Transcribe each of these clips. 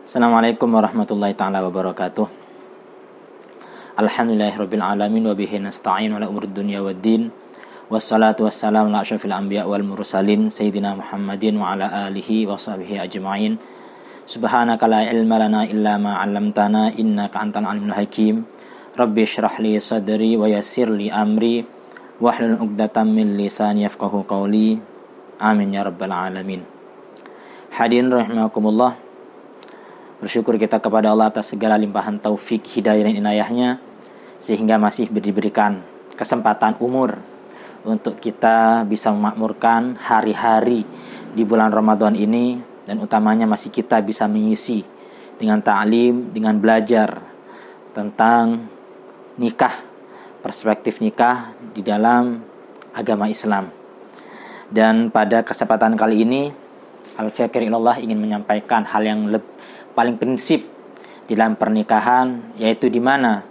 Assalamualaikum warahmatullahi ta'ala wabarakatuh. Alhamdulillahirabbil alamin wa bihi nasta'in ala umuri dunya waddin. Wassalatu wassalamu ala asyrafil anbiya wal mursalin sayyidina Muhammadin wa ala alihi wa sahbihi ajma'in. Subhanaka la ilma lana illa ma 'allamtana innaka antal alimul hakim. Rabbi shrah li sadri wa yassir li amri wahlul 'uqdatam min lisani yafqahu qawli. Amin ya rabbal alamin. Hadirin rahimakumullah. Bersyukur kita kepada Allah atas segala limpahan taufik, hidayah dan inayahnya, sehingga masih diberikan kesempatan umur untuk kita bisa memakmurkan hari-hari di bulan Ramadan ini, dan utamanya masih kita bisa mengisi dengan ta'lim, dengan belajar tentang nikah, perspektif nikah di dalam agama Islam. Dan pada kesempatan kali ini Al-Fakir Ilallah ingin menyampaikan hal yang paling prinsip di dalam pernikahan, yaitu di mana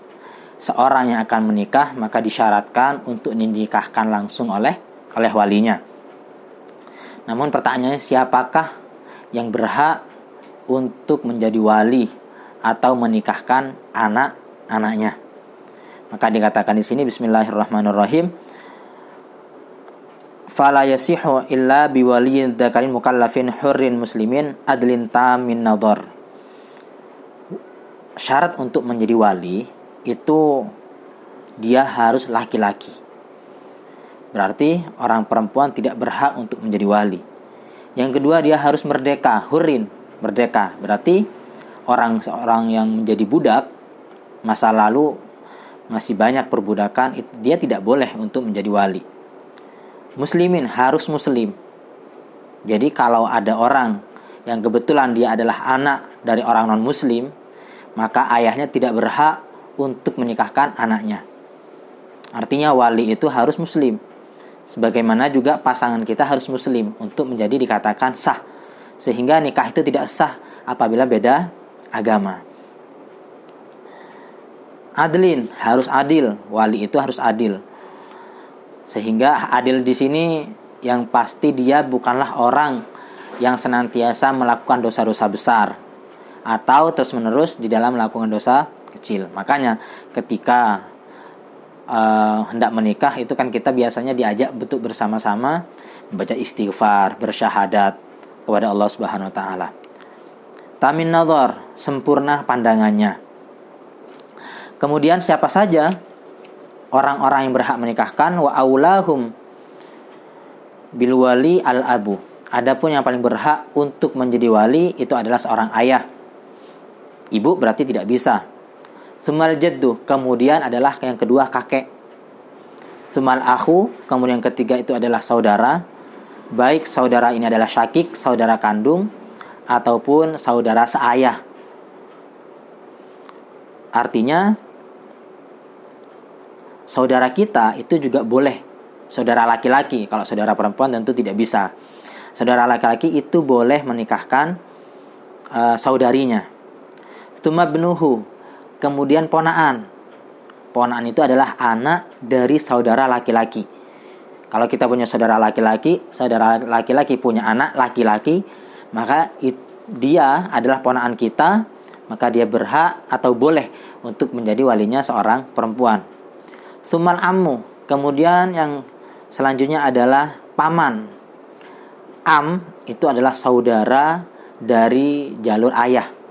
seorang yang akan menikah maka disyaratkan untuk dinikahkan langsung oleh walinya. Namun pertanyaannya, siapakah yang berhak untuk menjadi wali atau menikahkan anak-anaknya? Maka dikatakan di sini, Bismillahirrahmanirrahim, fala yasihu illa biwaliyin dzakarin mukallafin hurrin muslimin adlin tamin nadhar. Syarat untuk menjadi wali itu dia harus laki-laki. Berarti orang perempuan tidak berhak untuk menjadi wali. Yang kedua, dia harus merdeka, hurrin, merdeka. Berarti seorang yang menjadi budak masa lalu masih banyak perbudakan, dia tidak boleh untuk menjadi wali. Muslimin, harus muslim. Jadi kalau ada orang yang kebetulan dia adalah anak dari orang non-muslim, maka ayahnya tidak berhak untuk menikahkan anaknya. Artinya wali itu harus muslim. Sebagaimana juga pasangan kita harus muslim untuk menjadi dikatakan sah. Sehingga nikah itu tidak sah apabila beda agama. Adlin, harus adil. Wali itu harus adil. Sehingga adil di sini yang pasti dia bukanlah orang yang senantiasa melakukan dosa-dosa besar atau terus-menerus di dalam melakukan dosa kecil. Makanya ketika hendak menikah itu kan kita biasanya diajak untuk bersama-sama membaca istighfar, bersyahadat kepada Allah Subhanahu wa taala. Tamin nadhar, sempurna pandangannya. Kemudian siapa saja orang-orang yang berhak menikahkan? Wa aulahum bil wali al abu. Adapun yang paling berhak untuk menjadi wali itu adalah seorang ayah. Ibu berarti tidak bisa. Sumal jaddu, kemudian adalah yang kedua kakek. Sumal akhu, kemudian yang ketiga itu adalah saudara. Baik saudara ini adalah syakik, saudara kandung, ataupun saudara seayah. Artinya saudara kita itu juga boleh. Saudara laki-laki, kalau saudara perempuan tentu tidak bisa. Saudara laki-laki itu boleh menikahkan saudarinya. Tsumma ibnuhu, kemudian ponaan. Ponaan itu adalah anak dari saudara laki-laki. Kalau kita punya saudara laki-laki punya anak laki-laki, maka dia adalah ponaan kita, maka dia berhak atau boleh untuk menjadi walinya seorang perempuan. Tsummal ammu, kemudian yang selanjutnya adalah paman. Am itu adalah saudara dari jalur ayah.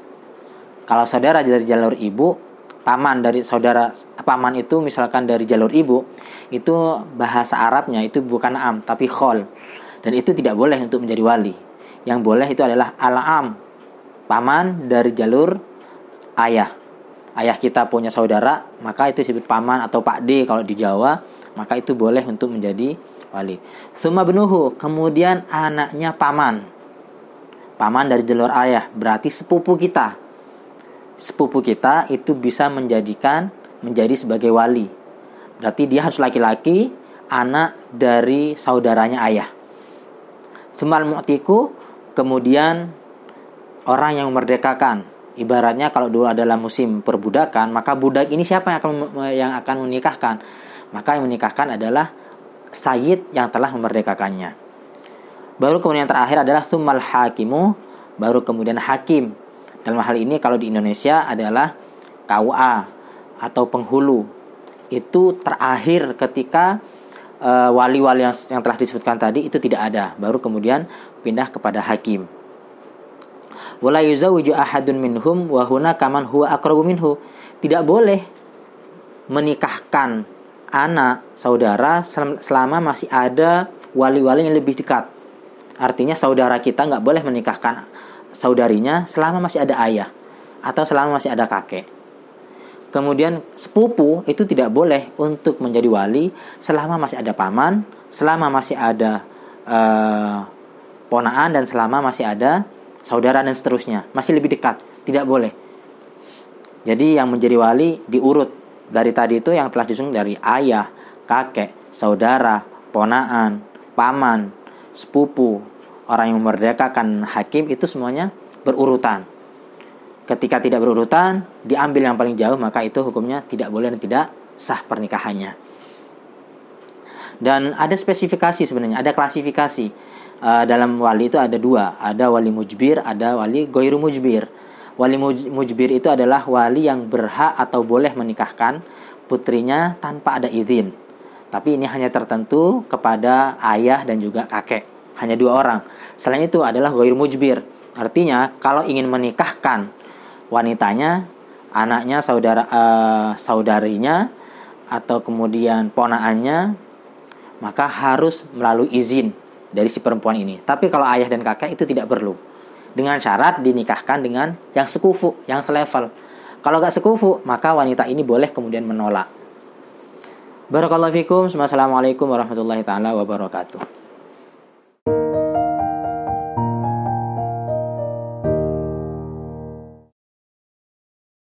Kalau saudara dari jalur ibu, paman itu misalkan dari jalur ibu, itu bahasa Arabnya itu bukan am tapi khol, dan itu tidak boleh untuk menjadi wali. Yang boleh itu adalah al-am, paman dari jalur ayah. Ayah kita punya saudara, maka itu disebut paman atau Pak D kalau di Jawa, maka itu boleh untuk menjadi wali. Tsumma ibnuhu, kemudian anaknya paman. Paman dari jalur ayah, berarti sepupu kita. Sepupu kita itu bisa menjadi sebagai wali. Berarti dia harus laki-laki, anak dari saudaranya ayah. Tsummal mu'tiku, kemudian orang yang memerdekakan. Ibaratnya kalau dulu adalah musim perbudakan, maka budak ini siapa yang akan menikahkan? Maka yang menikahkan adalah sayyid yang telah memerdekakannya. Baru kemudian yang terakhir adalah tsummal hakimu, baru kemudian hakim. Dalam hal ini kalau di Indonesia adalah KUA atau penghulu. Itu terakhir ketika wali-wali yang telah disebutkan tadi itu tidak ada, baru kemudian pindah kepada hakim. Wala yuzawwiju ahadun minhum wa hunaka man huwa aqrabu minhu. Tidak boleh menikahkan anak saudara selama masih ada wali-wali yang lebih dekat. Artinya saudara kita nggak boleh menikahkan saudarinya selama masih ada ayah atau selama masih ada kakek. Kemudian sepupu itu tidak boleh untuk menjadi wali selama masih ada paman, selama masih ada ponaan, dan selama masih ada saudara dan seterusnya. Masih lebih dekat, tidak boleh. Jadi yang menjadi wali diurut dari tadi itu yang telah disusun dari ayah, kakek, saudara, ponaan, paman, sepupu, orang yang memerdekakan, hakim, itu semuanya berurutan. Ketika tidak berurutan, diambil yang paling jauh, maka itu hukumnya tidak boleh dan tidak sah pernikahannya. Dan ada spesifikasi sebenarnya, ada klasifikasi. Dalam wali itu ada dua, ada wali mujbir, ada wali ghairu mujbir. Wali mujbir itu adalah wali yang berhak atau boleh menikahkan putrinya tanpa ada izin. Tapi ini hanya tertentu kepada ayah dan juga kakek. Hanya dua orang. Selain itu adalah ghairu mujbir. Artinya kalau ingin menikahkan wanitanya, anaknya, saudarinya, atau kemudian ponaannya, maka harus melalui izin dari si perempuan ini. Tapi kalau ayah dan kakek itu tidak perlu. Dengan syarat dinikahkan dengan yang sekufu, yang selevel. Kalau gak sekufu, maka wanita ini boleh kemudian menolak. Barakallahu fikum. Wassalamualaikum warahmatullahi taala wabarakatuh.